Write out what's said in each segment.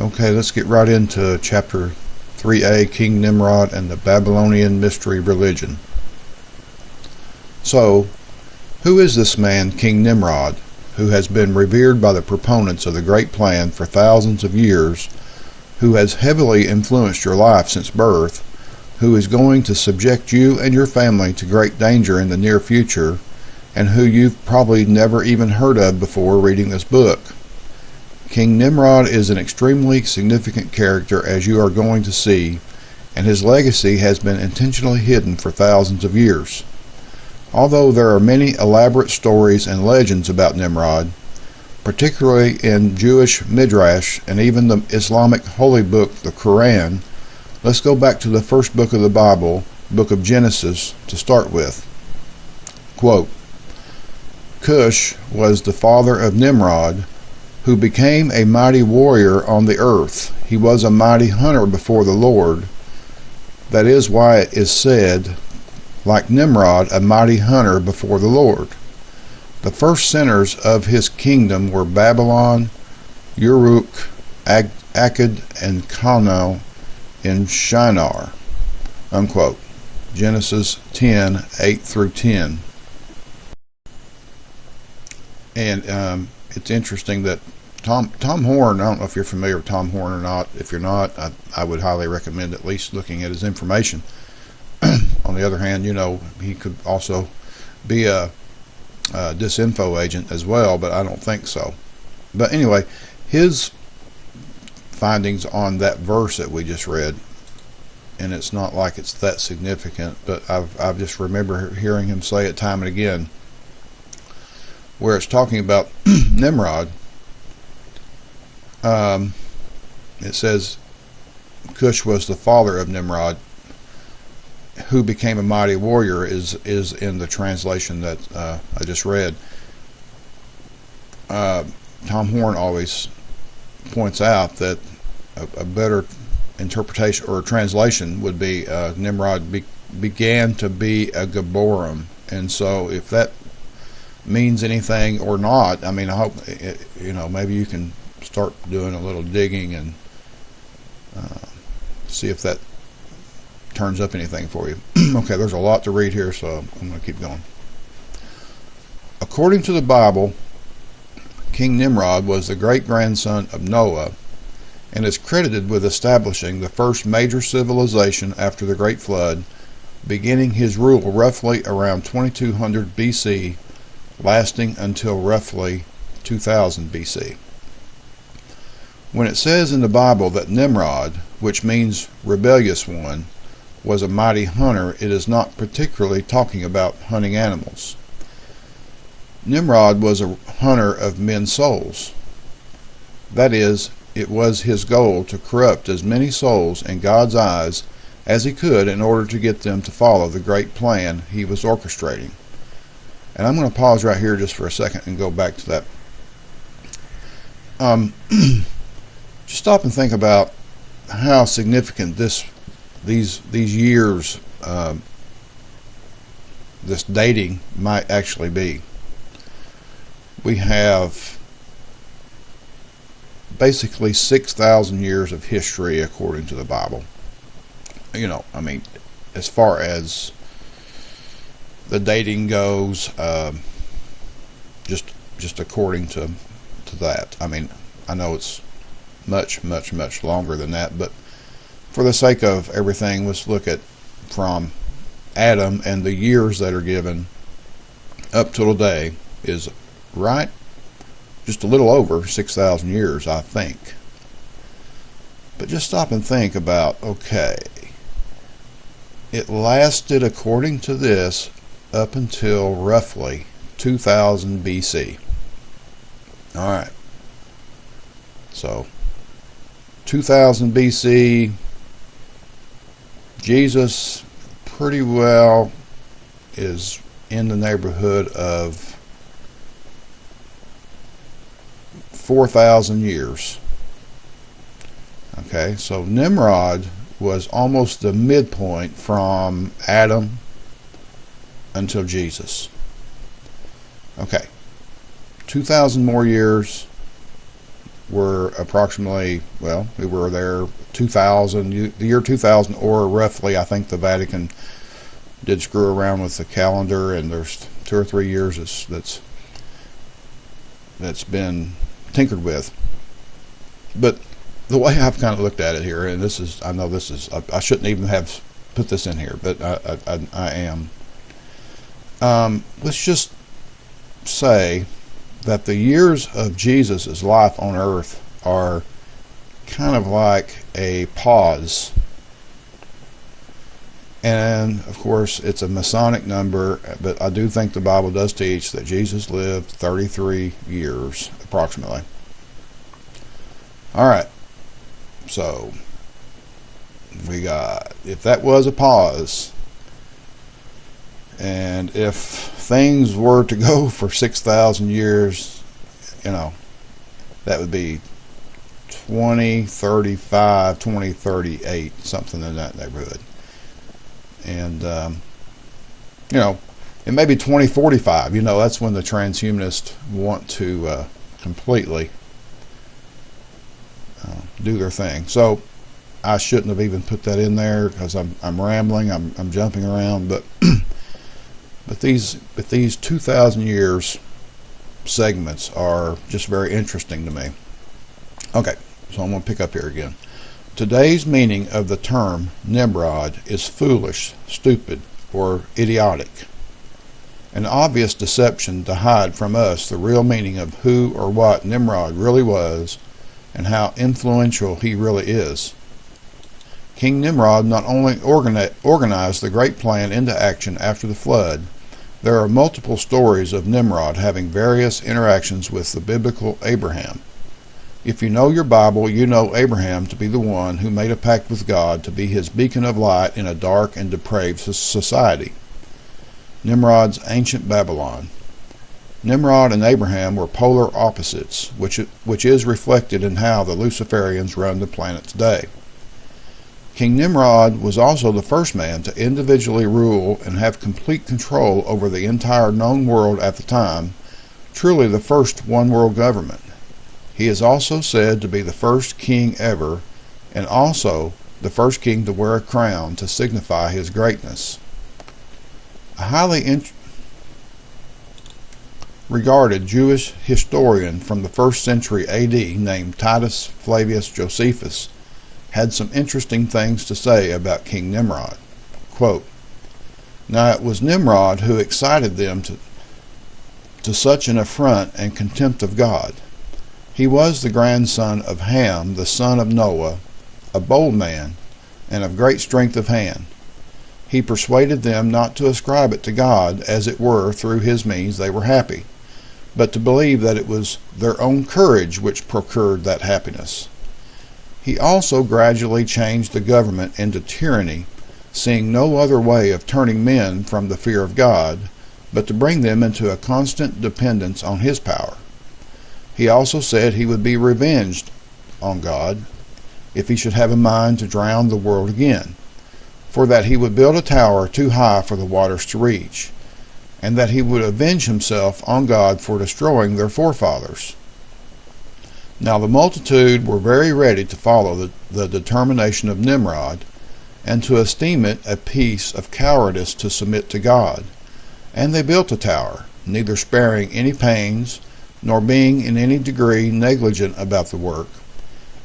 Okay, let's get right into chapter 3a, King Nimrod and the Babylonian Mystery Religion. So, who is this man, King Nimrod, who has been revered by the proponents of the Great Plan for thousands of years, who has heavily influenced your life since birth, who is going to subject you and your family to great danger in the near future, and who you've probably never even heard of before reading this book? King Nimrod is an extremely significant character, as you are going to see, and his legacy has been intentionally hidden for thousands of years. Although there are many elaborate stories and legends about Nimrod, particularly in Jewish Midrash and even the Islamic holy book, the Quran, let's go back to the first book of the Bible, book of Genesis, to start with. Quote, Cush was the father of Nimrod, who became a mighty warrior on the earth. He was a mighty hunter before the Lord. That is why it is said, like Nimrod, a mighty hunter before the Lord. The first centers of his kingdom were Babylon, Uruk, Akkad, and Calno in Shinar. Unquote. Genesis 10, 8 through 10. And it's interesting that Tom Horn, I don't know if you're familiar with Tom Horn or not. If you're not, I would highly recommend at least looking at his information. On the other hand, he could also be a disinfo agent as well, but I don't think so. But anyway, his findings on that verse that we just read, and it's not like it's that significant, but I've just remember hearing him say it time and again, where it's talking about Nimrod. It says Cush was the father of Nimrod, who became a mighty warrior, is in the translation that I just read. Tom Horn always points out that a better interpretation or translation would be Nimrod began to be a Gaborim. And so if that means anything or not, I mean, I hope maybe you can start doing a little digging and see if that turns up anything for you. Okay, there's a lot to read here, so I'm going to keep going. According to the Bible, King Nimrod was the great-grandson of Noah and is credited with establishing the first major civilization after the Great Flood, beginning his rule roughly around 2200 BC, lasting until roughly 2000 BC. When it says in the Bible that Nimrod, which means rebellious one, was a mighty hunter, it is not particularly talking about hunting animals. Nimrod was a hunter of men's souls. That is, it was his goal to corrupt as many souls in God's eyes as he could in order to get them to follow the great plan he was orchestrating. And I'm going to pause right here just for a second and go back to that. Just stop and think about how significant these years, this dating might actually be. We have basically 6,000 years of history according to the Bible. I mean, as far as the dating goes, just according to that. I mean, I know it's much longer than that, but for the sake of everything, let's look at from Adam, and the years that are given up till today is right just a little over 6,000 years, I think. But just stop and think about, okay, it lasted according to this up until roughly 2000 BC. Alright, so 2000 BC, Jesus pretty well is in the neighborhood of 4,000 years. Okay, so Nimrod was almost the midpoint from Adam until Jesus. Okay, 2,000 more years, were approximately, well, we were there 2000, the year 2000, or roughly. I think the Vatican did screw around with the calendar, and there's 2 or 3 years that's been tinkered with. But the way I've kind of looked at it here, and this is, I know this is, I shouldn't even have put this in here, but I am. Let's just say that the years of Jesus' life on earth are kind of like a pause. And of course it's a Masonic number, but I do think the Bible does teach that Jesus lived 33 years approximately. Alright, so we got, if that was a pause, and if things were to go for 6,000 years, you know, that would be 2035, 2038, something in that neighborhood. And, you know, it may be 2045. You know, that's when the transhumanists want to completely do their thing. So I shouldn't have even put that in there because I'm rambling, I'm jumping around, but but these 2,000 years segments are just very interesting to me. Okay, so I'm going to pick up here again. Today's meaning of the term Nimrod is foolish, stupid, or idiotic. An obvious deception to hide from us the real meaning of who or what Nimrod really was and how influential he really is. King Nimrod not only organized the great plan into action after the flood, there are multiple stories of Nimrod having various interactions with the biblical Abraham. If you know your Bible, you know Abraham to be the one who made a pact with God to be his beacon of light in a dark and depraved society. Nimrod's ancient Babylon. Nimrod and Abraham were polar opposites, which is reflected in how the Luciferians run the planet today. King Nimrod was also the first man to individually rule and have complete control over the entire known world at the time, truly the first one-world government. He is also said to be the first king ever, and also the first king to wear a crown to signify his greatness. A highly regarded Jewish historian from the 1st century AD named Titus Flavius Josephus had some interesting things to say about King Nimrod. Quote, "Now it was Nimrod who excited them to such an affront and contempt of God. He was the grandson of Ham, the son of Noah, a bold man, and of great strength of hand. He persuaded them not to ascribe it to God, as it were through his means they were happy, but to believe that it was their own courage which procured that happiness. He also gradually changed the government into tyranny, seeing no other way of turning men from the fear of God, but to bring them into a constant dependence on his power. He also said he would be revenged on God if he should have a mind to drown the world again, for that he would build a tower too high for the waters to reach, and that he would avenge himself on God for destroying their forefathers. Now the multitude were very ready to follow the determination of Nimrod, and to esteem it a piece of cowardice to submit to God. And they built a tower, neither sparing any pains, nor being in any degree negligent about the work,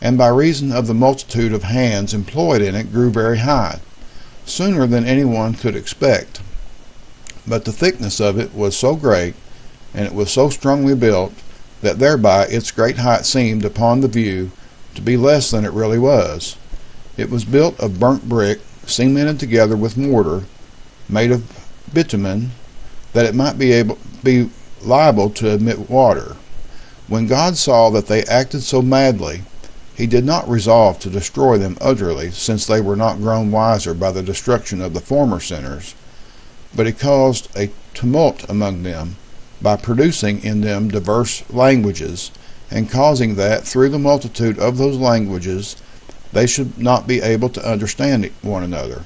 and by reason of the multitude of hands employed in it grew very high, sooner than anyone could expect. But the thickness of it was so great, and it was so strongly built, that thereby its great height seemed upon the view to be less than it really was. It was built of burnt brick, cemented together with mortar, made of bitumen, that it might be liable to admit water. When God saw that they acted so madly, he did not resolve to destroy them utterly, since they were not grown wiser by the destruction of the former sinners, but he caused a tumult among them, by producing in them diverse languages, and causing that, through the multitude of those languages, they should not be able to understand one another.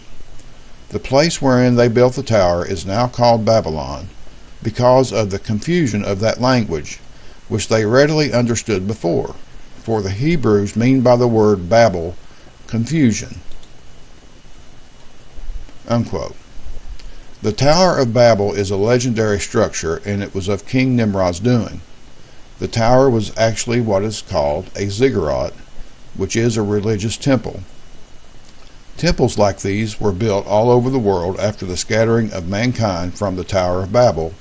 The place wherein they built the tower is now called Babylon, because of the confusion of that language, which they readily understood before. for the Hebrews mean by the word Babel confusion." Unquote. The Tower of Babel is a legendary structure, and it was of King Nimrod's doing. The tower was actually what is called a ziggurat, which is a religious temple. Temples like these were built all over the world after the scattering of mankind from the Tower of Babel,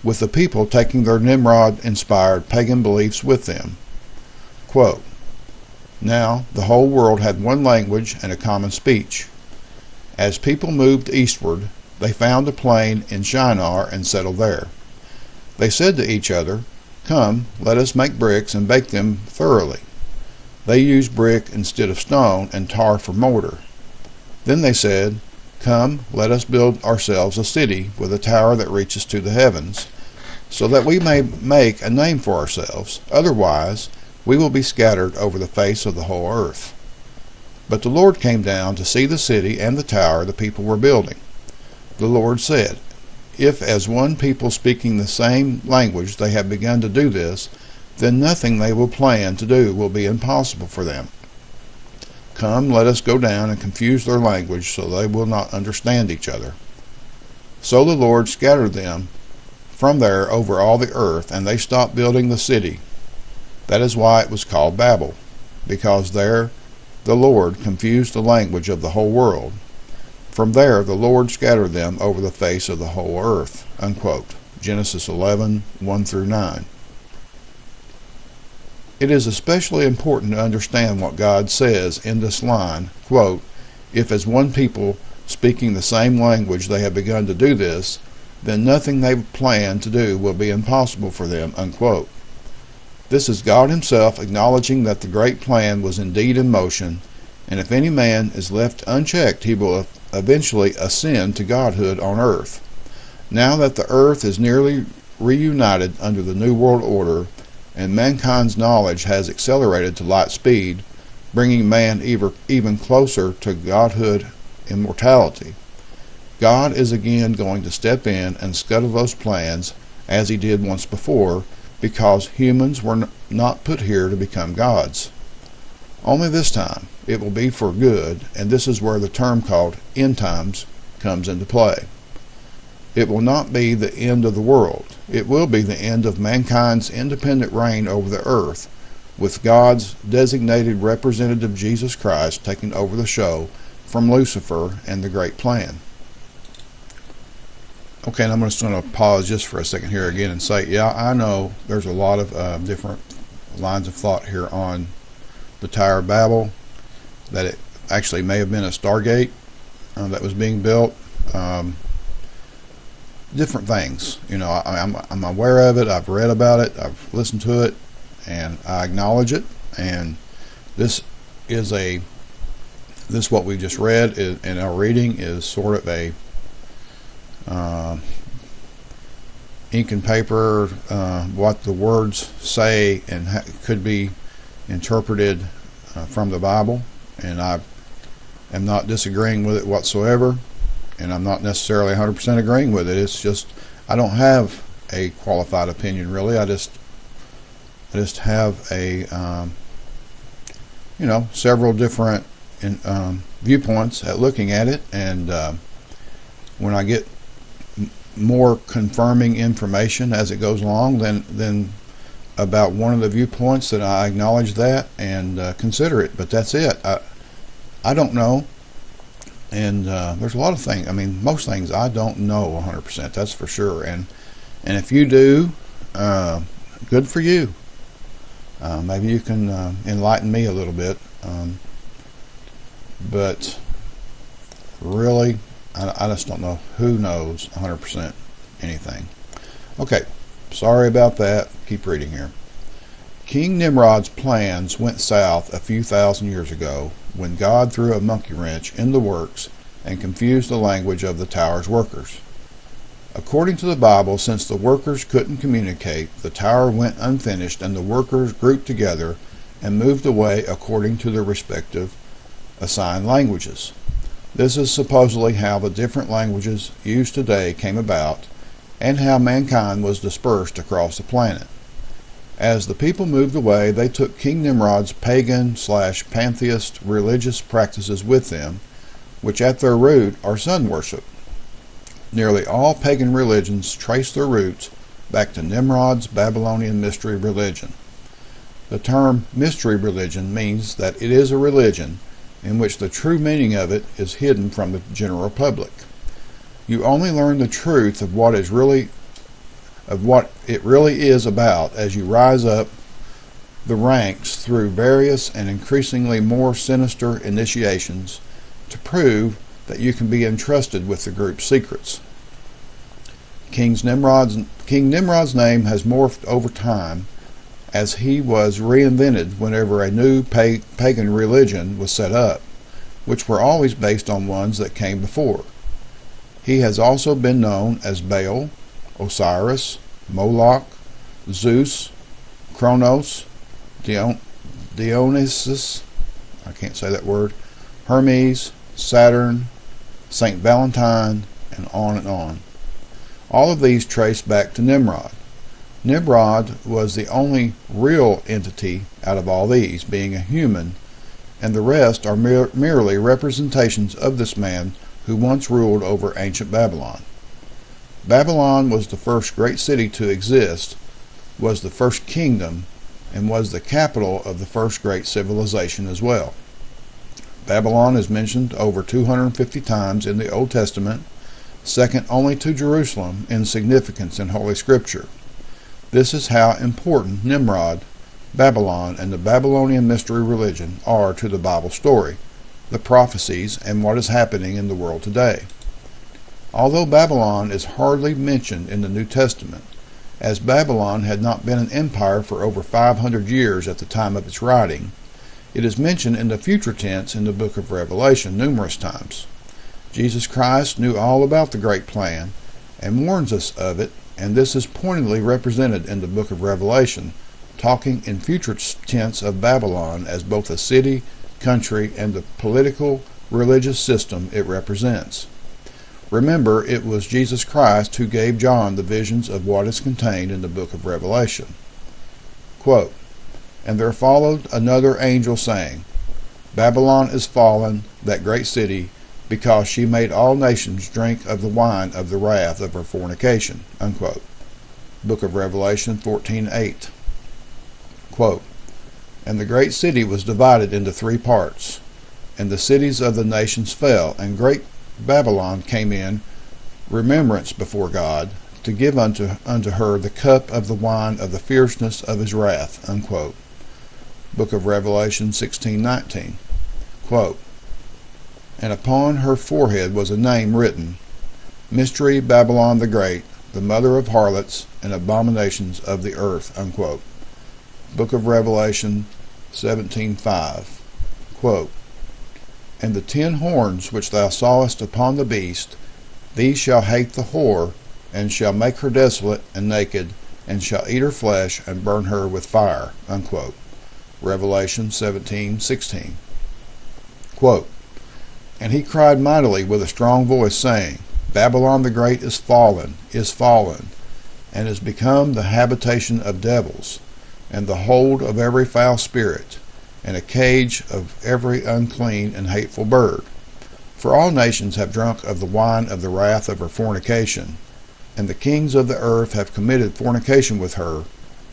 with the people taking their Nimrod-inspired pagan beliefs with them. Quote, "Now the whole world had one language and a common speech. As people moved eastward, they found a plain in Shinar and settled there. They said to each other, 'Come, let us make bricks and bake them thoroughly.' They used brick instead of stone and tar for mortar. Then they said, 'Come, let us build ourselves a city with a tower that reaches to the heavens, so that we may make a name for ourselves. Otherwise, we will be scattered over the face of the whole earth.' But the Lord came down to see the city and the tower the people were building. The Lord said, 'If as one people speaking the same language they have begun to do this, then nothing they will plan to do will be impossible for them. Come, let us go down and confuse their language so they will not understand each other.' So the Lord scattered them from there over all the earth, and they stopped building the city. That is why it was called Babel, because there the Lord confused the language of the whole world. From there the Lord scattered them over the face of the whole earth." Unquote. Genesis 11, 1-9. It is especially important to understand what God says in this line, quote, "If as one people speaking the same language they have begun to do this, then nothing they plan to do will be impossible for them." Unquote. This is God himself acknowledging that the great plan was indeed in motion, and if any man is left unchecked, he will eventually ascend to godhood on earth. Now that the earth is nearly reunited under the New World Order, and mankind's knowledge has accelerated to light speed, bringing man even closer to godhood immortality, God is again going to step in and scuttle those plans as he did once before, because humans were not put here to become gods. Only this time it will be for good, and this is where the term called end times comes into play. It will not be the end of the world. It will be the end of mankind's independent reign over the earth, with God's designated representative Jesus Christ taking over the show from Lucifer and the great plan. Okay, and I'm just going to pause just for a second here again and say, yeah, I know there's a lot of different lines of thought here on the Tower of Babel, that it actually may have been a Stargate that was being built. Different things, you know, I'm aware of it. I've read about it. I've listened to it, and I acknowledge it. And this what we just read in our reading is sort of a ink and paper, what the words say and could be interpreted from the Bible, and I am not disagreeing with it whatsoever, and I'm not necessarily 100% agreeing with it. It's just I don't have a qualified opinion really. I just have a several different viewpoints at looking at it, and when I get more confirming information as it goes along, then about one of the viewpoints, that I acknowledge that and consider it. But that's it. I don't know, and there's a lot of things. I mean, most things I don't know 100%. That's for sure. And if you do, good for you. Maybe you can enlighten me a little bit. But really, I just don't know. Who knows 100% anything? Okay, sorry about that. Keep reading here. King Nimrod's plans went south a few thousand years ago when God threw a monkey wrench in the works and confused the language of the tower's workers. According to the Bible, since the workers couldn't communicate, the tower went unfinished and the workers grouped together and moved away according to their respective assigned languages. This is supposedly how the different languages used today came about, and how mankind was dispersed across the planet. As the people moved away, they took King Nimrod's pagan/pantheist religious practices with them, which at their root are sun worship. Nearly all pagan religions trace their roots back to Nimrod's Babylonian mystery religion. The term mystery religion means that it is a religion in which the true meaning of it is hidden from the general public. You only learn the truth of what it really is about as you rise up the ranks through various and increasingly more sinister initiations to prove that you can be entrusted with the group's secrets. King Nimrod's name has morphed over time as he was reinvented whenever a new pagan religion was set up, which were always based on ones that came before. He has also been known as Baal, Osiris, Moloch, Zeus, Kronos, Dionysus, I can't say that word, Hermes, Saturn, Saint Valentine, and on and on. All of these trace back to Nimrod. Nimrod was the only real entity out of all these, being a human, and the rest are merely representations of this man who once ruled over ancient Babylon. Babylon was the first great city to exist, was the first kingdom, and was the capital of the first great civilization as well. Babylon is mentioned over 250 times in the Old Testament, second only to Jerusalem in significance in Holy Scripture. This is how important Nimrod, Babylon, and the Babylonian mystery religion are to the Bible story, the prophecies, and what is happening in the world today. Although Babylon is hardly mentioned in the New Testament, as Babylon had not been an empire for over 500 years at the time of its writing, it is mentioned in the future tense in the book of Revelation numerous times. Jesus Christ knew all about the great plan and warns us of it, and this is pointedly represented in the book of Revelation, talking in future tense of Babylon as both a city, country, and the political, religious system it represents. Remember, it was Jesus Christ who gave John the visions of what is contained in the book of Revelation. Quote, "And there followed another angel saying, Babylon is fallen, that great city, because she made all nations drink of the wine of the wrath of her fornication." Unquote. Book of Revelation 14:8. Quote, "And the great city was divided into 3 parts, and the cities of the nations fell, and great Babylon came in remembrance before God, to give unto her the cup of the wine of the fierceness of his wrath." Unquote. Book of Revelation 16:19. Quote, "And upon her forehead was a name written, Mystery Babylon the Great, the mother of harlots and abominations of the earth." Unquote. Book of Revelation 17:5. Quote, "And the 10 horns which thou sawest upon the beast, these shall hate the whore, and shall make her desolate and naked, and shall eat her flesh, and burn her with fire." Unquote. Revelation 17:16. Quote, "And he cried mightily with a strong voice, saying, Babylon the Great is fallen, and is become the habitation of devils, and the hold of every foul spirit, and a cage of every unclean and hateful bird. For all nations have drunk of the wine of the wrath of her fornication, and the kings of the earth have committed fornication with her,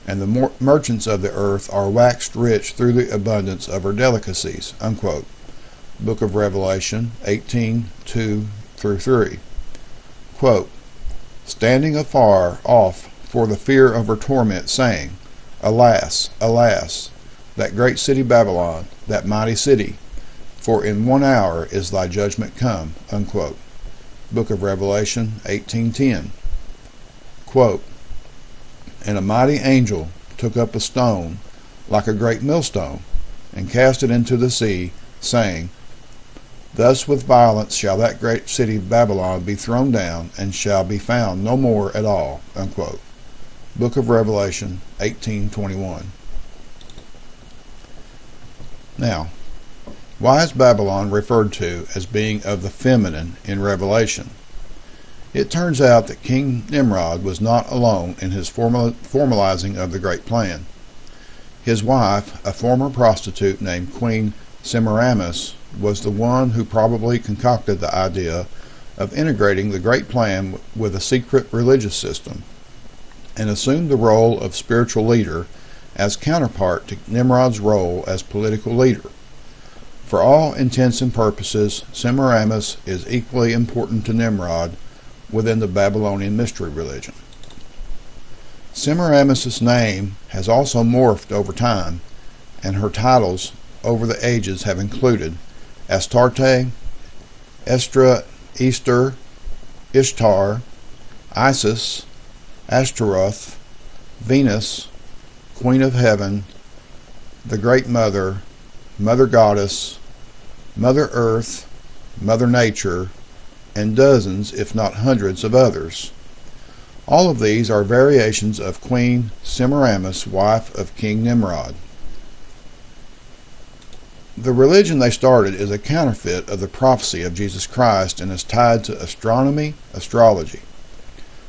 and the merchants of the earth are waxed rich through the abundance of her delicacies." Unquote. Book of Revelation 18:2-3. Quote, "Standing afar off for the fear of her torment, saying, Alas, alas, that great city Babylon, that mighty city, for in 1 hour is thy judgment come." Unquote. Book of Revelation 18:10. Quote, "And a mighty angel took up a stone like a great millstone, and cast it into the sea, saying, Thus with violence shall that great city Babylon be thrown down, and shall be found no more at all." Unquote. Book of Revelation 18:21. Now, why is Babylon referred to as being of the feminine in Revelation? It turns out that King Nimrod was not alone in his formalizing of the great plan. His wife, a former prostitute named Queen Semiramis, was the one who probably concocted the idea of integrating the great plan with a secret religious system, and assumed the role of spiritual leader as counterpart to Nimrod's role as political leader. For all intents and purposes, Semiramis is equally important to Nimrod within the Babylonian mystery religion. Semiramis' name has also morphed over time, and her titles over the ages have included Astarte, Estra, Easter, Ishtar, Isis, Ashtaroth, Venus, Queen of Heaven, the Great Mother, Mother Goddess, Mother Earth, Mother Nature, and dozens, if not hundreds, of others. All of these are variations of Queen Semiramis, wife of King Nimrod. The religion they started is a counterfeit of the prophecy of Jesus Christ and is tied to astronomy, astrology.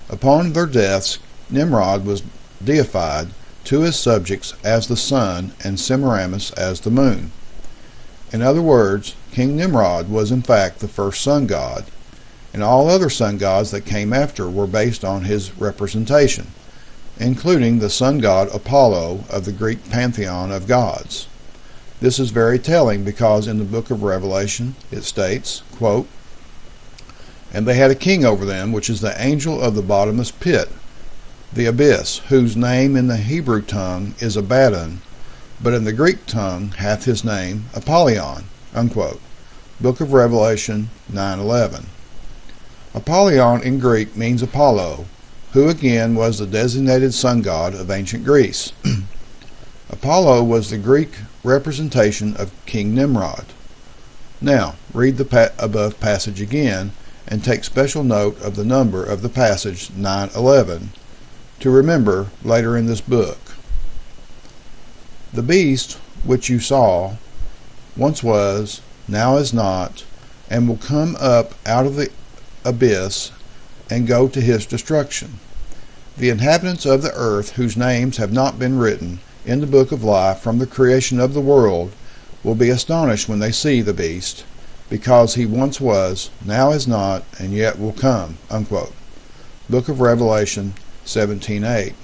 Upon their deaths, Nimrod was deified to his subjects as the sun and Semiramis as the moon. In other words, King Nimrod was in fact the first sun god, and all other sun gods that came after were based on his representation, including the sun god Apollo of the Greek pantheon of gods. This is very telling because in the book of Revelation it states, quote, "And they had a king over them, which is the angel of the bottomless pit, the abyss, whose name in the Hebrew tongue is Abaddon, but in the Greek tongue hath his name Apollyon." Unquote. Book of Revelation 9:11. Apollyon in Greek means Apollo, who again was the designated sun god of ancient Greece. Apollo was the Greek representation of King Nimrod. Now, read the above passage again and take special note of the number of the passage 9:11 to remember later in this book. "The beast which you saw once was, now is not, and will come up out of the abyss and go to his destruction. The inhabitants of the earth, whose names have not been written in the book of life from the creation of the world, will be astonished when they see the beast, because he once was, now is not, and yet will come." Unquote. Book of Revelation 17:8.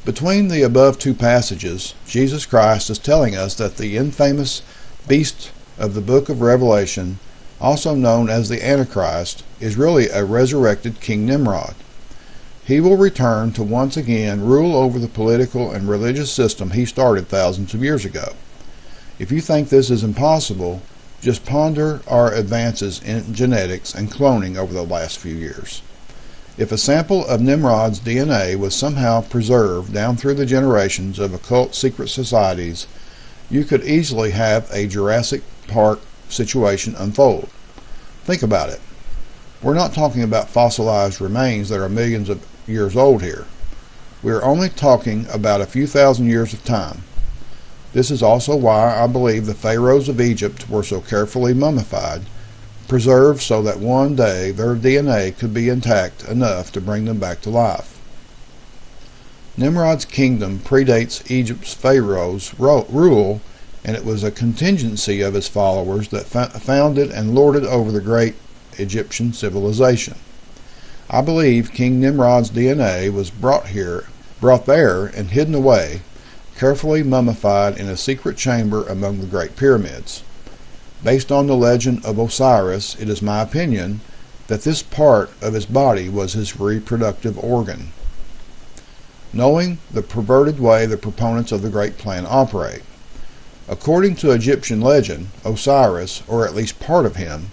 Between the above two passages, Jesus Christ is telling us that the infamous beast of the book of Revelation, also known as the Antichrist, is really a resurrected King Nimrod. He will return to once again rule over the political and religious system he started thousands of years ago. If you think this is impossible, just ponder our advances in genetics and cloning over the last few years. If a sample of Nimrod's DNA was somehow preserved down through the generations of occult secret societies, you could easily have a Jurassic Park situation unfold. Think about it. We're not talking about fossilized remains that are millions of years old here. We are only talking about a few thousand years of time. This is also why I believe the pharaohs of Egypt were so carefully mummified, preserved so that one day their DNA could be intact enough to bring them back to life. Nimrod's kingdom predates Egypt's pharaoh's rule, and it was a contingency of his followers that founded and lorded over the great Egyptian civilization. I believe King Nimrod's DNA was brought there and hidden away, carefully mummified in a secret chamber among the Great Pyramids. Based on the legend of Osiris, it is my opinion that this part of his body was his reproductive organ. Knowing the perverted way the proponents of the Great Plan operate. According to Egyptian legend, Osiris, or at least part of him,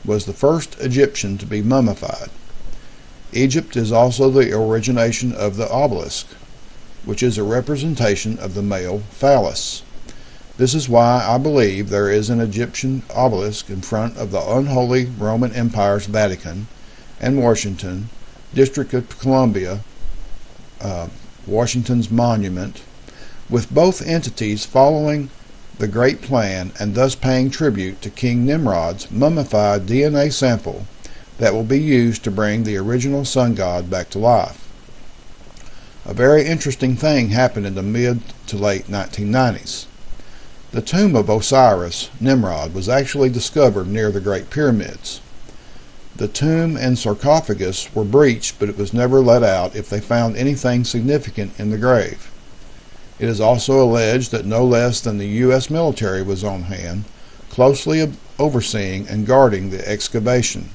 was the first Egyptian to be mummified. Egypt is also the origination of the obelisk, which is a representation of the male phallus. This is why I believe there is an Egyptian obelisk in front of the unholy Roman Empire's Vatican and Washington, District of Columbia, Washington's monument, with both entities following the Great Plan and thus paying tribute to King Nimrod's mummified DNA sample that will be used to bring the original sun god back to life. A very interesting thing happened in the mid to late 1990s. The tomb of Osiris, Nimrod, was actually discovered near the Great Pyramids. The tomb and sarcophagus were breached, but it was never let out if they found anything significant in the grave. It is also alleged that no less than the U.S. military was on hand, closely overseeing and guarding the excavation.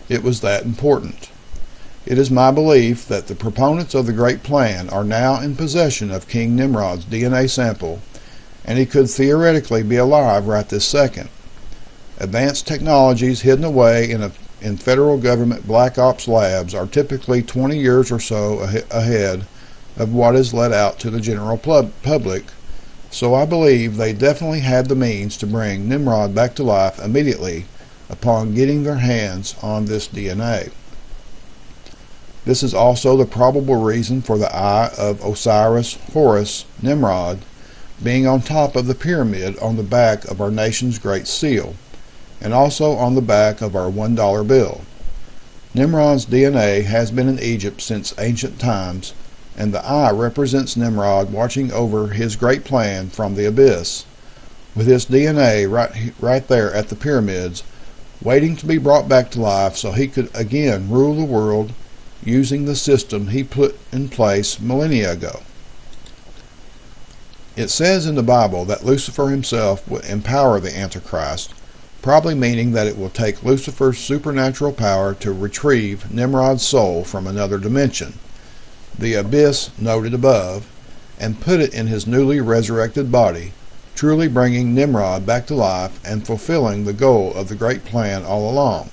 It was that important. It is my belief that the proponents of the Great Plan are now in possession of King Nimrod's DNA sample, and he could theoretically be alive right this second. Advanced technologies hidden away in federal government black ops labs are typically 20 years or so ahead of what is let out to the general public, so I believe they definitely had the means to bring Nimrod back to life immediately upon getting their hands on this DNA. This is also the probable reason for the eye of Osiris, Horus, Nimrod being on top of the pyramid on the back of our nation's Great Seal, and also on the back of our $1 bill. Nimrod's DNA has been in Egypt since ancient times, and the eye represents Nimrod watching over his great plan from the abyss, with his DNA right there at the pyramids, waiting to be brought back to life so he could again rule the world using the system he put in place millennia ago. It says in the Bible that Lucifer himself will empower the Antichrist, probably meaning that it will take Lucifer's supernatural power to retrieve Nimrod's soul from another dimension, the abyss noted above, and put it in his newly resurrected body, truly bringing Nimrod back to life and fulfilling the goal of the great plan all along,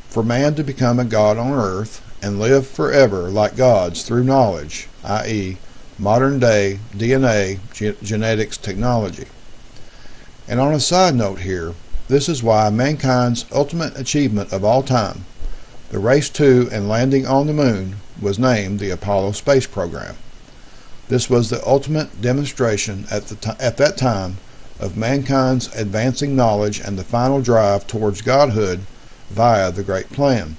for man to become a god on earth and live forever like gods through knowledge, i.e., modern-day DNA genetics technology. And on a side note here, this is why mankind's ultimate achievement of all time, the race to and landing on the moon, was named the Apollo space program. This was the ultimate demonstration at that time of mankind's advancing knowledge and the final drive towards godhood via the Great Plan.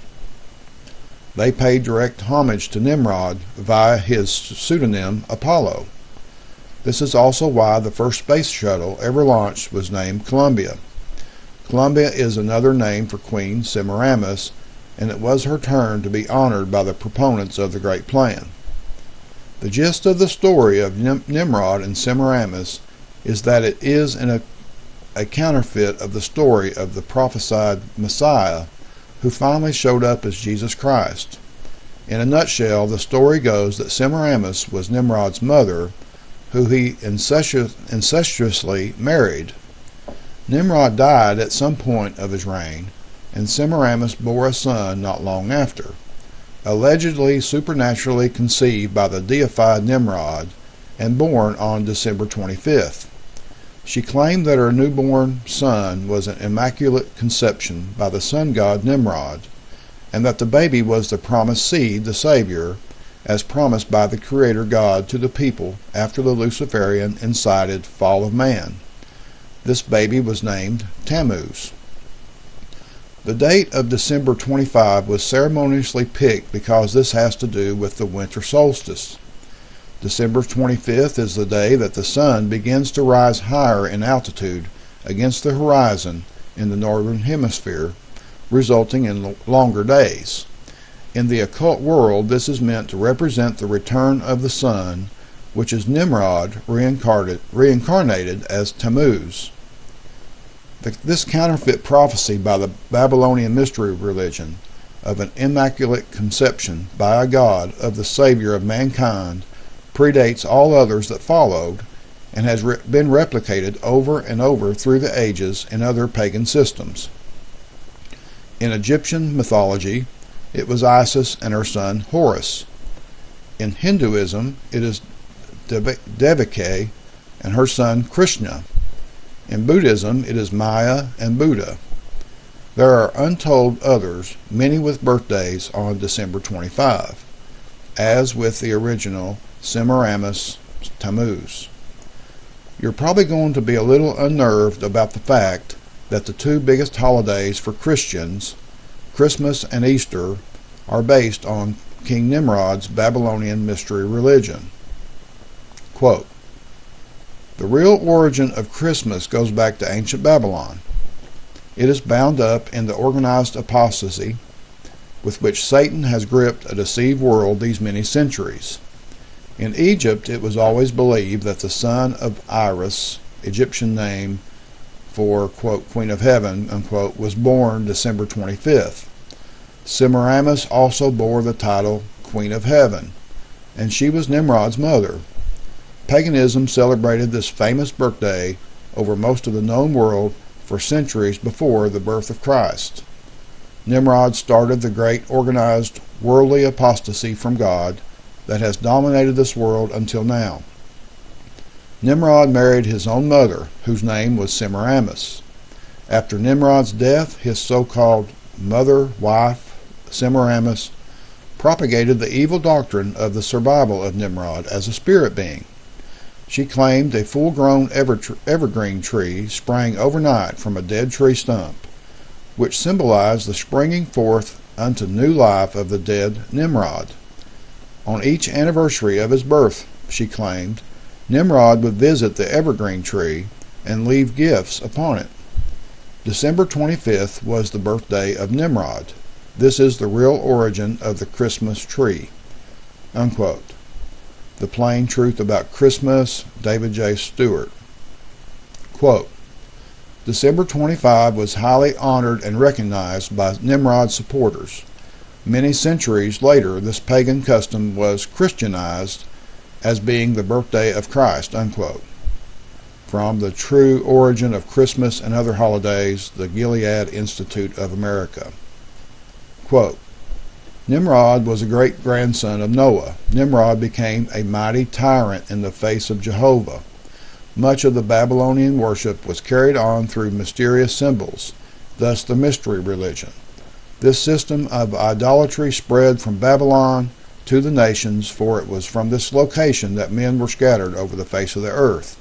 They paid direct homage to Nimrod via his pseudonym Apollo. This is also why the first space shuttle ever launched was named Columbia. Columbia is another name for Queen Semiramis, and it was her turn to be honored by the proponents of the Great Plan. The gist of the story of Nimrod and Semiramis is that it is a counterfeit of the story of the prophesied Messiah, who finally showed up as Jesus Christ. In a nutshell, the story goes that Semiramis was Nimrod's mother, who he incestuously married. Nimrod died at some point of his reign, and Semiramis bore a son not long after, allegedly supernaturally conceived by the deified Nimrod and born on December 25th. She claimed that her newborn son was an immaculate conception by the sun god Nimrod, and that the baby was the promised seed, the Savior, as promised by the Creator God to the people after the Luciferian incited fall of man. This baby was named Tammuz. The date of December 25 was ceremoniously picked because this has to do with the winter solstice. December 25th is the day that the sun begins to rise higher in altitude against the horizon in the northern hemisphere, resulting in longer days. In the occult world, this is meant to represent the return of the sun, which is Nimrod reincarnated as Tammuz. This counterfeit prophecy by the Babylonian mystery religion of an immaculate conception by a god of the Savior of mankind predates all others that followed and has been replicated over and over through the ages in other pagan systems. In Egyptian mythology, it was Isis and her son Horus. In Hinduism, it is Devaki and her son Krishna. In Buddhism, it is Maya and Buddha. There are untold others, many with birthdays on December 25, as with the original Semiramis Tammuz. You're probably going to be a little unnerved about the fact that the two biggest holidays for Christians, Christmas and Easter, are based on King Nimrod's Babylonian mystery religion. Quote, "The real origin of Christmas goes back to ancient Babylon. It is bound up in the organized apostasy with which Satan has gripped a deceived world these many centuries. In Egypt, it was always believed that the son of Iris, Egyptian name for, quote, Queen of Heaven, unquote, was born December 25th. Semiramis also bore the title Queen of Heaven, and she was Nimrod's mother. Paganism celebrated this famous birthday over most of the known world for centuries before the birth of Christ. Nimrod started the great organized worldly apostasy from God that has dominated this world until now. Nimrod married his own mother, whose name was Semiramis. After Nimrod's death, his so-called mother-wife, Semiramis, propagated the evil doctrine of the survival of Nimrod as a spirit being. She claimed a full-grown evergreen tree sprang overnight from a dead tree stump, which symbolized the springing forth unto new life of the dead Nimrod. On each anniversary of his birth, she claimed, Nimrod would visit the evergreen tree and leave gifts upon it. December 25th was the birthday of Nimrod. This is the real origin of the Christmas tree." Unquote. The Plain Truth About Christmas, David J. Stewart. Quote, "December 25 was highly honored and recognized by Nimrod's supporters. Many centuries later, this pagan custom was Christianized as being the birthday of Christ." Unquote. From The True Origin of Christmas and Other Holidays, the Gilead Institute of America. Quote, "Nimrod was a great-grandson of Noah. Nimrod became a mighty tyrant in the face of Jehovah. Much of the Babylonian worship was carried on through mysterious symbols, thus the mystery religion. This system of idolatry spread from Babylon to the nations, for it was from this location that men were scattered over the face of the earth.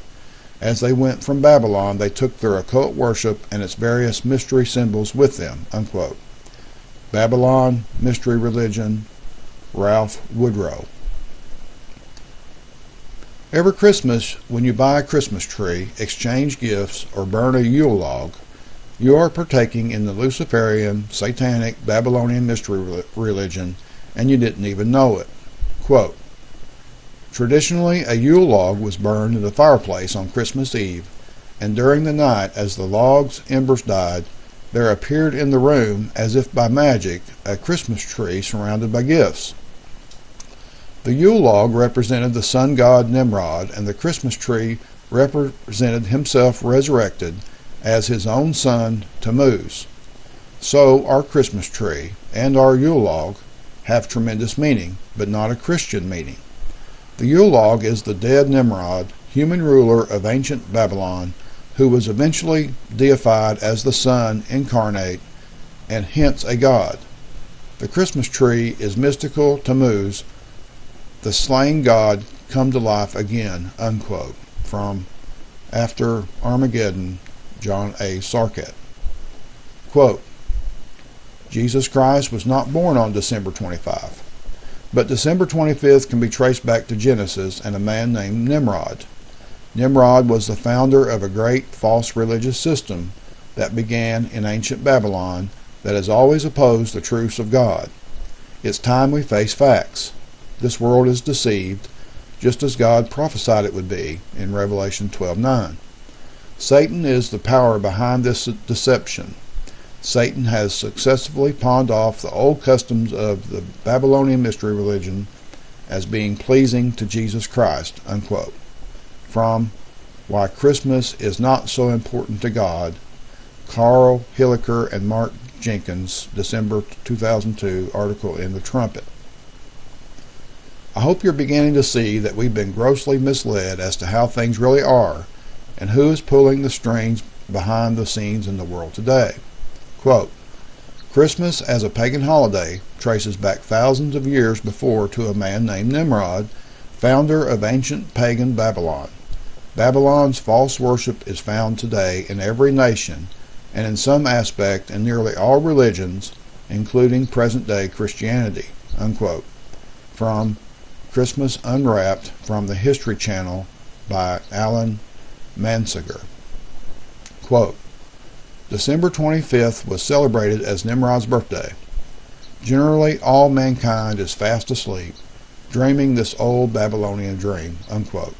As they went from Babylon, they took their occult worship and its various mystery symbols with them." Unquote. Babylon, Mystery Religion, Ralph Woodrow. Every Christmas, when you buy a Christmas tree, exchange gifts, or burn a Yule log, you are partaking in the Luciferian, satanic, Babylonian mystery religion, and you didn't even know it. Quote, "Traditionally, a Yule log was burned in the fireplace on Christmas Eve, and during the night, as the log's embers died, there appeared in the room, as if by magic, a Christmas tree surrounded by gifts. The Yule log represented the sun god Nimrod, and the Christmas tree represented himself resurrected as his own son, Tammuz. So our Christmas tree and our Yule log have tremendous meaning, but not a Christian meaning. The Yule log is the dead Nimrod, human ruler of ancient Babylon, who was eventually deified as the Son incarnate, and hence a god. The Christmas tree is mystical Tammuz, the slain god come to life again." Unquote. From After Armageddon, John A. Sarkat. Quote, "Jesus Christ was not born on December 25, but December 25th can be traced back to Genesis and a man named Nimrod. Nimrod was the founder of a great false religious system that began in ancient Babylon that has always opposed the truths of God. It's time we face facts. This world is deceived, just as God prophesied it would be in Revelation 12:9. Satan is the power behind this deception. Satan has successfully pawned off the old customs of the Babylonian mystery religion as being pleasing to Jesus Christ." Unquote. From Why Christmas is Not So Important to God, Carl Hilliker and Mark Jenkins, December 2002, article in The Trumpet. I hope you're beginning to see that we've been grossly misled as to how things really are and who is pulling the strings behind the scenes in the world today. Quote, "Christmas as a pagan holiday traces back thousands of years before to a man named Nimrod, founder of ancient pagan Babylon. Babylon's false worship is found today in every nation and in some aspect in nearly all religions, including present-day Christianity." Unquote. from Christmas Unwrapped from the History Channel by Alan Mansiger. Quote, December 25th was celebrated as Nimrod's birthday. Generally, all mankind is fast asleep, dreaming this old Babylonian dream. Unquote.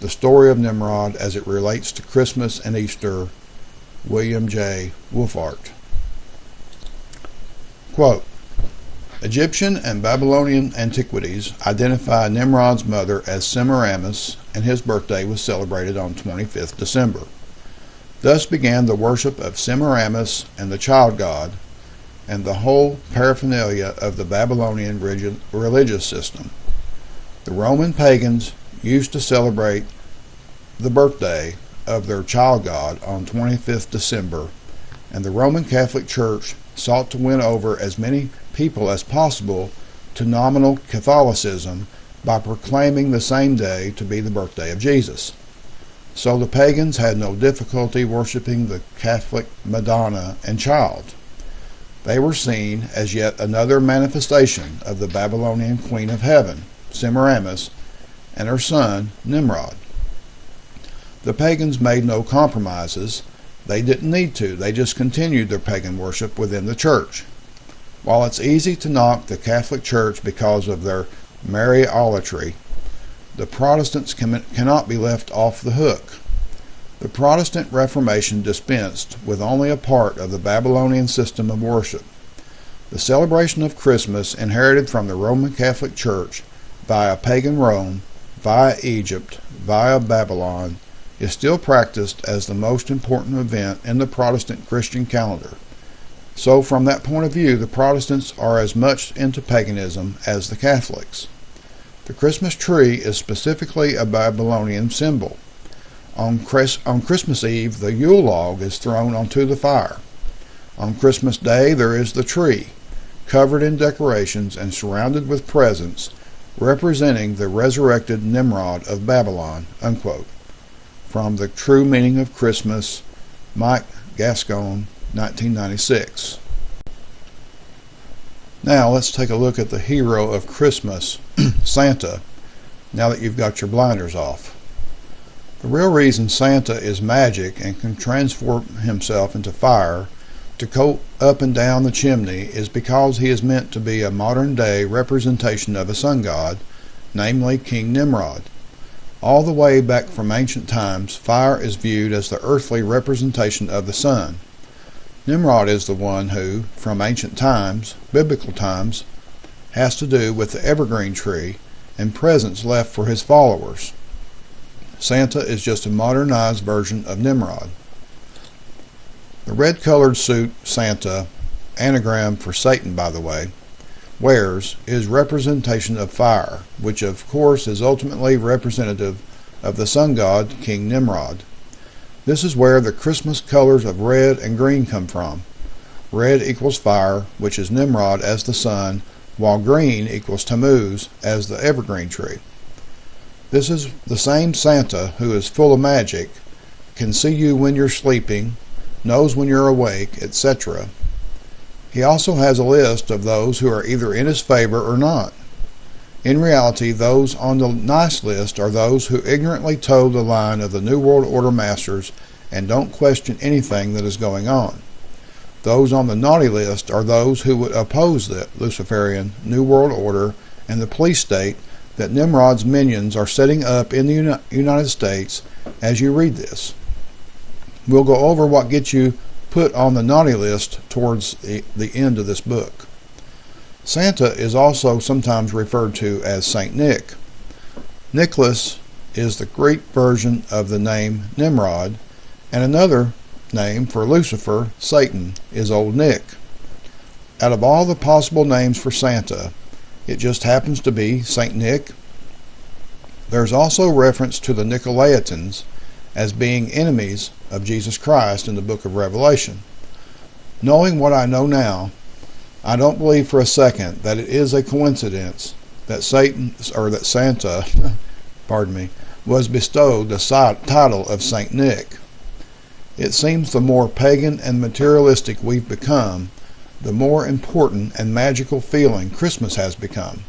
The story of Nimrod as it relates to Christmas and Easter, William J. Wolfart. Quote, Egyptian and Babylonian antiquities identify Nimrod's mother as Semiramis, and his birthday was celebrated on 25th December. Thus began the worship of Semiramis and the child god, and the whole paraphernalia of the Babylonian religious system. The Roman pagans used to celebrate the birthday of their child god on 25th December, and the Roman Catholic Church sought to win over as many people as possible to nominal Catholicism by proclaiming the same day to be the birthday of Jesus. So the pagans had no difficulty worshiping the Catholic Madonna and child. They were seen as yet another manifestation of the Babylonian Queen of Heaven, Semiramis, and her son, Nimrod. The pagans made no compromises. They didn't need to. They just continued their pagan worship within the church. While it's easy to knock the Catholic Church because of their Mariolatry, the Protestants cannot be left off the hook. The Protestant Reformation dispensed with only a part of the Babylonian system of worship. The celebration of Christmas, inherited from the Roman Catholic Church via pagan Rome, via Egypt, via Babylon, is still practiced as the most important event in the Protestant Christian calendar. So from that point of view, the Protestants are as much into paganism as the Catholics. The Christmas tree is specifically a Babylonian symbol. On Christmas Eve, the Yule log is thrown onto the fire. On Christmas Day, there is the tree, covered in decorations and surrounded with presents, representing the resurrected Nimrod of Babylon. Unquote. From The True Meaning of Christmas, Mike Gascon, 1996. Now let's take a look at the hero of Christmas, Santa, now that you've got your blinders off. The real reason Santa is magic and can transform himself into fire to go up and down the chimney is because he is meant to be a modern-day representation of a sun god, namely King Nimrod. All the way back from ancient times, fire is viewed as the earthly representation of the sun. Nimrod is the one who, from ancient times, biblical times, has to do with the evergreen tree and presents left for his followers. Santa is just a modernized version of Nimrod. The red-colored suit Santa, anagram for Satan by the way, wears is representation of fire, which of course is ultimately representative of the sun god King Nimrod. This is where the Christmas colors of red and green come from. Red equals fire, which is Nimrod as the sun, while green equals Tammuz as the evergreen tree. This is the same Santa who is full of magic, can see you when you're sleeping, knows when you're awake, etc. He also has a list of those who are either in his favor or not. In reality, those on the nice list are those who ignorantly toe the line of the New World Order masters and don't question anything that is going on. Those on the naughty list are those who would oppose the Luciferian New World Order and the police state that Nimrod's minions are setting up in the United States as you read this. We'll go over what gets you put on the naughty list towards the end of this book. Santa is also sometimes referred to as Saint Nick. Nicholas is the Greek version of the name Nimrod, and another name for Lucifer, Satan, is Old Nick. Out of all the possible names for Santa, it just happens to be Saint Nick. There's also reference to the Nicolaitans as being enemies of Jesus Christ in the book of Revelation. Knowing what I know now, I don't believe for a second that it is a coincidence that Santa, was bestowed the title of Saint Nick. It seems the more pagan and materialistic we've become, the more important and magical feeling Christmas has become.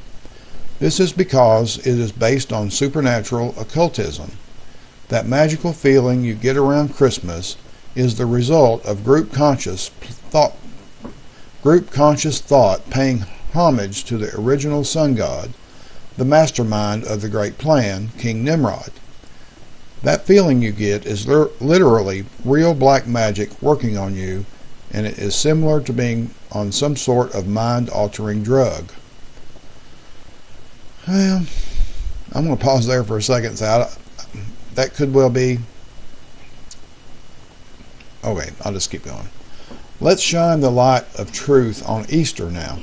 This is because it is based on supernatural occultism. That magical feeling you get around Christmas is the result of group conscious thought paying homage to the original sun god, the mastermind of the great plan, King Nimrod. That feeling you get is literally real black magic working on you, and it is similar to being on some sort of mind-altering drug. Well, I'm going to pause there for a second and say that could well be. Okay, I'll just keep going. Let's shine the light of truth on Easter now.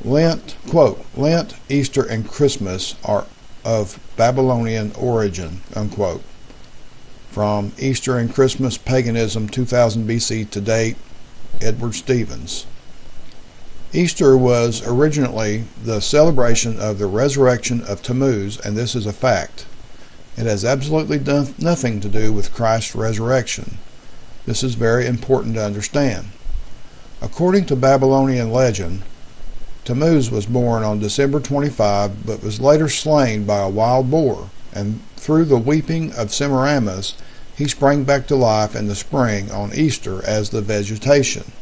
Lent, quote, Lent, Easter, and Christmas are of Babylonian origin, unquote. From Easter and Christmas Paganism 2000 BC to date, Edward Stevens. Easter was originally the celebration of the resurrection of Tammuz, and this is a fact. It has absolutely nothing to do with Christ's resurrection. This is very important to understand. According to Babylonian legend, Tammuz was born on December 25, but was later slain by a wild boar, and through the weeping of Semiramis, he sprang back to life in the spring on Easter as the vegetation.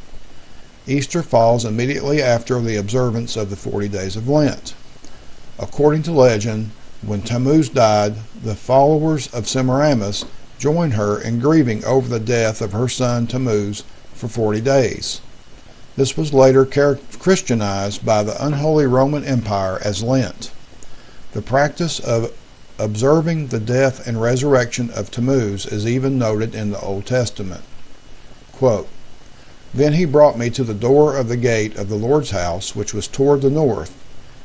Easter falls immediately after the observance of the 40 days of Lent. According to legend, when Tammuz died, the followers of Semiramis joined her in grieving over the death of her son Tammuz for 40 days. This was later Christianized by the unholy Roman Empire as Lent. The practice of observing the death and resurrection of Tammuz is even noted in the Old Testament. Quote, Then he brought me to the door of the gate of the Lord's house, which was toward the north,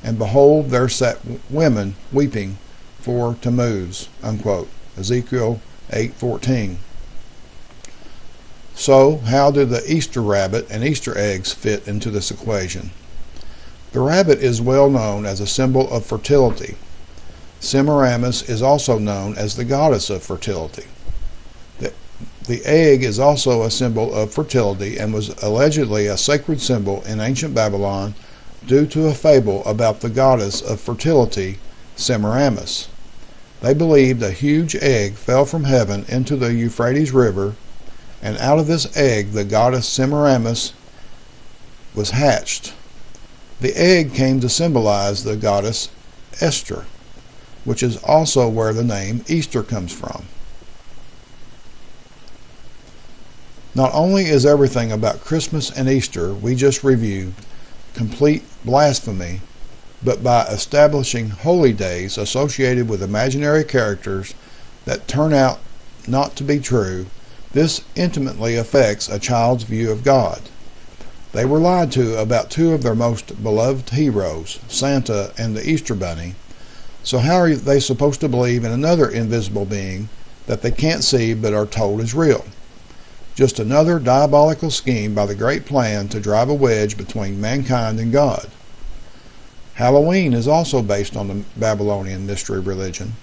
and behold, there sat women weeping for Tammuz, unquote. Ezekiel 8:14. So, how do the Easter rabbit and Easter eggs fit into this equation? The rabbit is well known as a symbol of fertility. Semiramis is also known as the goddess of fertility. The egg is also a symbol of fertility and was allegedly a sacred symbol in ancient Babylon due to a fable about the goddess of fertility, Semiramis. They believed a huge egg fell from heaven into the Euphrates River, and out of this egg the goddess Semiramis was hatched. The egg came to symbolize the goddess Esther, which is also where the name Easter comes from. Not only is everything about Christmas and Easter we just reviewed complete blasphemy, but by establishing holy days associated with imaginary characters that turn out not to be true, this intimately affects a child's view of God. They were lied to about two of their most beloved heroes, Santa and the Easter Bunny, so how are they supposed to believe in another invisible being that they can't see but are told is real? Just another diabolical scheme by the great plan to drive a wedge between mankind and God. Halloween is also based on the Babylonian mystery religion,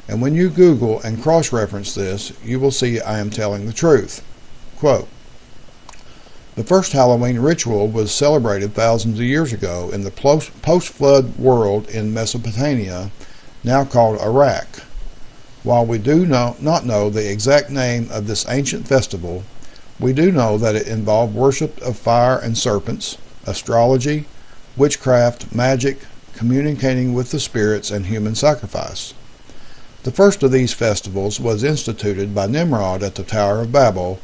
and when you Google and cross-reference this, you will see I am telling the truth. Quote, The first Halloween ritual was celebrated thousands of years ago in the post-flood world in Mesopotamia, now called Iraq. While we do not know the exact name of this ancient festival, we do know that it involved worship of fire and serpents, astrology, witchcraft, magic, communicating with the spirits, and human sacrifice. The first of these festivals was instituted by Nimrod at the Tower of Babel.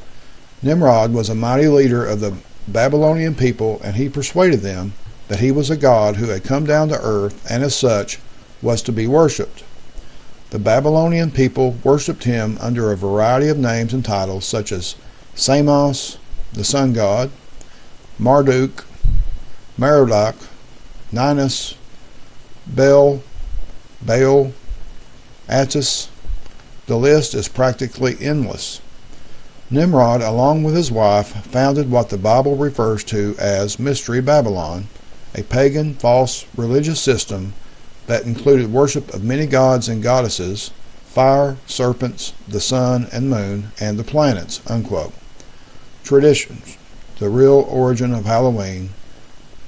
Nimrod was a mighty leader of the Babylonian people, and he persuaded them that he was a god who had come down to earth and as such was to be worshipped. The Babylonian people worshipped him under a variety of names and titles such as Samos, the sun god, Marduk, Merodach, Ninus, Baal, Attis. The list is practically endless. Nimrod, along with his wife, founded what the Bible refers to as Mystery Babylon, a pagan, false religious system that included worship of many gods and goddesses, fire, serpents, the sun and moon, and the planets, unquote. Traditions, the real origin of Halloween,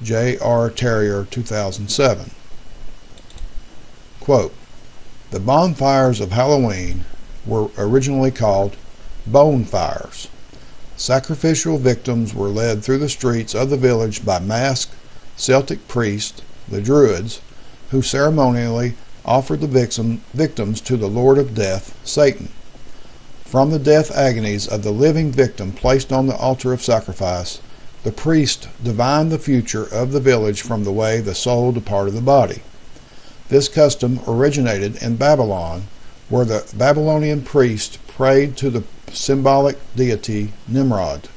J.R. Terrier, 2007. Quote, "The bonfires of Halloween were originally called bone fires. Sacrificial victims were led through the streets of the village by masked Celtic priests, the Druids, who ceremonially offered the victims to the Lord of Death, Satan. From the death agonies of the living victim placed on the altar of sacrifice, the priest divined the future of the village from the way the soul departed the body. This custom originated in Babylon, where the Babylonian priest prayed to the symbolic deity Nimrod.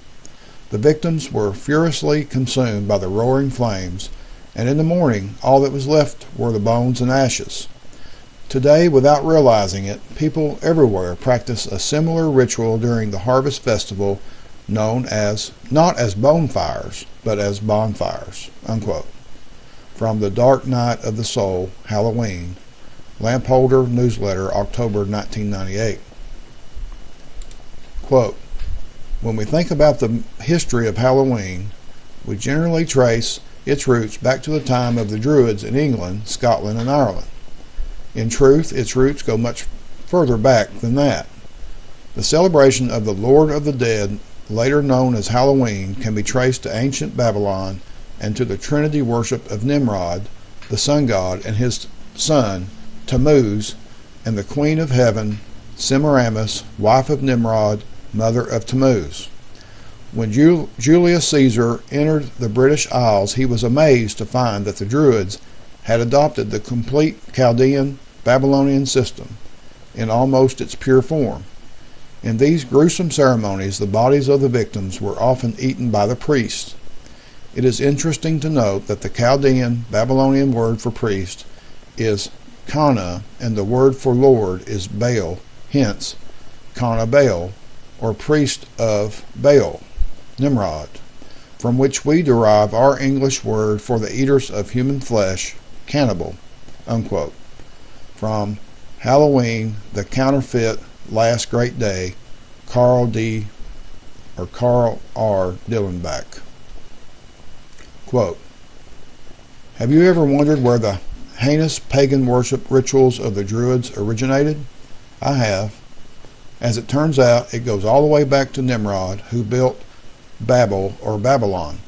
The victims were furiously consumed by the roaring flames, and in the morning all that was left were the bones and ashes. Today, without realizing it, people everywhere practice a similar ritual during the harvest festival known as, not as bonfires, but as bonfires." Unquote. From The Dark Night of the Soul, Halloween, Lampholder Newsletter, October 1998. Quote, "When we think about the history of Halloween, we generally trace its roots back to the time of the Druids in England, Scotland, and Ireland. In truth, its roots go much further back than that. The celebration of the Lord of the Dead, later known as Halloween, can be traced to ancient Babylon and to the Trinity worship of Nimrod, the sun god, and his son, Tammuz, and the Queen of Heaven, Semiramis, wife of Nimrod, mother of Tammuz. When Julius Caesar entered the British Isles, he was amazed to find that the Druids had adopted the complete Chaldean Babylonian system in almost its pure form. In these gruesome ceremonies, the bodies of the victims were often eaten by the priests. It is interesting to note that the Chaldean Babylonian word for priest is Kana, and the word for Lord is Baal, hence Kana Baal, or priest of Baal, Nimrod, from which we derive our English word for the eaters of human flesh, cannibal." Unquote. From Halloween, the Counterfeit Last Great Day, Carl R. Dillenbach. Quote, "Have you ever wondered where the heinous pagan worship rituals of the Druids originated? I have. As it turns out, it goes all the way back to Nimrod, who built Babel or Babylon.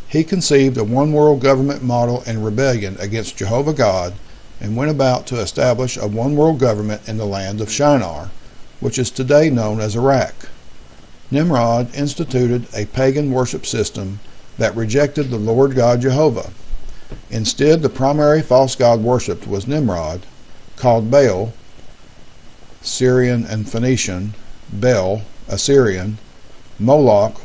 He conceived a one-world government model in rebellion against Jehovah God and went about to establish a one-world government in the land of Shinar, which is today known as Iraq. Nimrod instituted a pagan worship system that rejected the Lord God Jehovah. Instead, the primary false god worshipped was Nimrod, called Baal, Syrian and Phoenician, Bel, Assyrian, Moloch,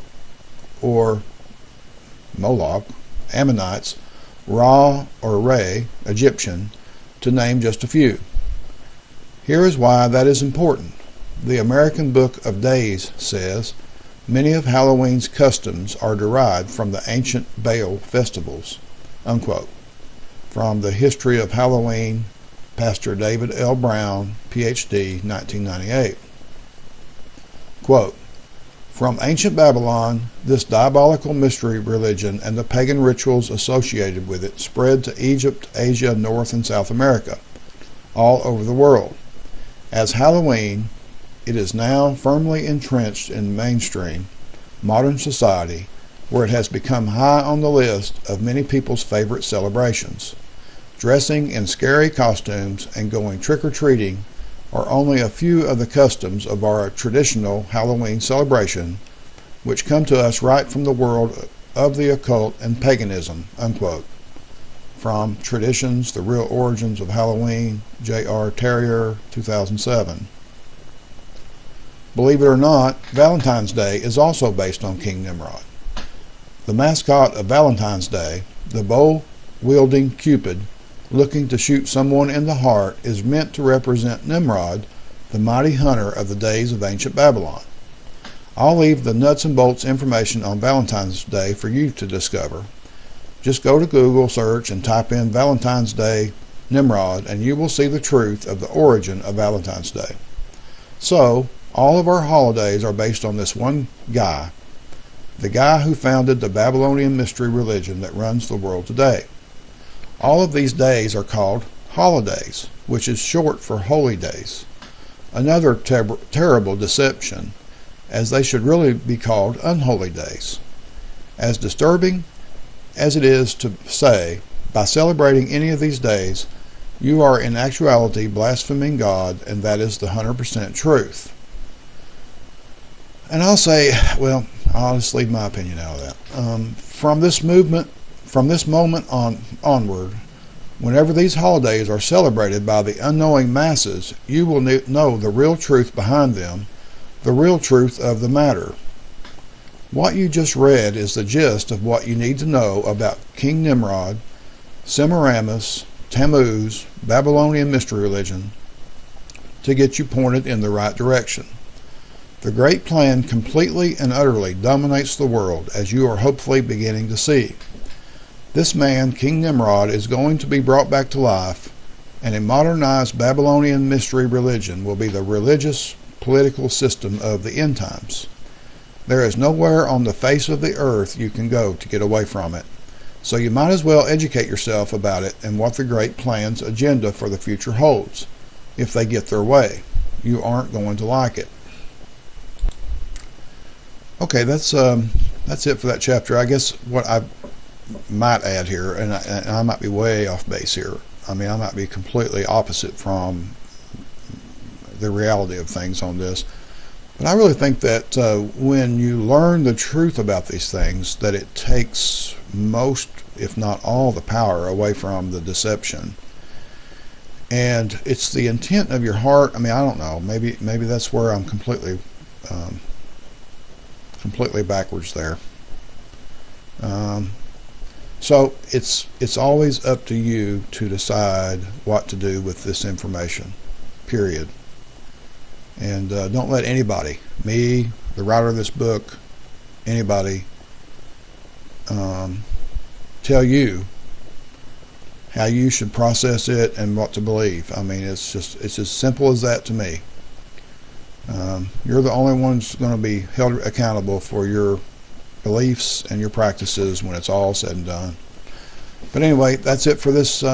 Ammonites, Ra or Re, Egyptian, to name just a few. Here is why that is important. The American Book of Days says, many of Halloween's customs are derived from the ancient Baal festivals." Unquote. From The History of Halloween, Pastor David L. Brown, Ph.D., 1998. Quote, "From ancient Babylon, this diabolical mystery religion and the pagan rituals associated with it spread to Egypt, Asia, North and South America, all over the world. As Halloween, it is now firmly entrenched in mainstream modern society, where it has become high on the list of many people's favorite celebrations. Dressing in scary costumes and going trick-or-treating are only a few of the customs of our traditional Halloween celebration, which come to us right from the world of the occult and paganism." Unquote. From Traditions, The Real Origins of Halloween, J.R. Terrier, 2007. Believe it or not, Valentine's Day is also based on King Nimrod. The mascot of Valentine's Day, the bow-wielding Cupid, looking to shoot someone in the heart, is meant to represent Nimrod, the mighty hunter of the days of ancient Babylon. I'll leave the nuts and bolts information on Valentine's Day for you to discover. Just go to Google search and type in Valentine's Day Nimrod, and you will see the truth of the origin of Valentine's Day. So, all of our holidays are based on this one guy, the guy who founded the Babylonian mystery religion that runs the world today. All of these days are called holidays, which is short for holy days. Another terrible deception, as they should really be called unholy days. As disturbing as it is to say, by celebrating any of these days, you are in actuality blaspheming God, and that is the 100% truth. And I'll say, well, I'll just leave my opinion out of that. From this moment onward, whenever these holidays are celebrated by the unknowing masses, you will know the real truth behind them, the real truth of the matter. What you just read is the gist of what you need to know about King Nimrod, Semiramis, Tammuz, Babylonian mystery religion, to get you pointed in the right direction. The great plan completely and utterly dominates the world, as you are hopefully beginning to see. This man, King Nimrod, is going to be brought back to life, and a modernized Babylonian mystery religion will be the religious, political system of the end times. There is nowhere on the face of the earth you can go to get away from it, so you might as well educate yourself about it and what the great plan's agenda for the future holds. If they get their way, you aren't going to like it. Okay, that's it for that chapter. I guess what I might add here, and I might be way off base here. I mean, I might be completely opposite from the reality of things on this. But I really think that when you learn the truth about these things, that it takes most, if not all, the power away from the deception. And it's the intent of your heart. I mean, I don't know. Maybe that's where I'm completely backwards there. So it's always up to you to decide what to do with this information, period. And don't let anybody, me, the writer of this book, anybody, tell you how you should process it and what to believe. I mean, it's as simple as that to me. You're the only one who's going to be held accountable for your beliefs and your practices when it's all said and done. But anyway, that's it for this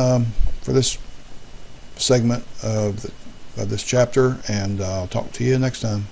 segment of this chapter, and I'll talk to you next time.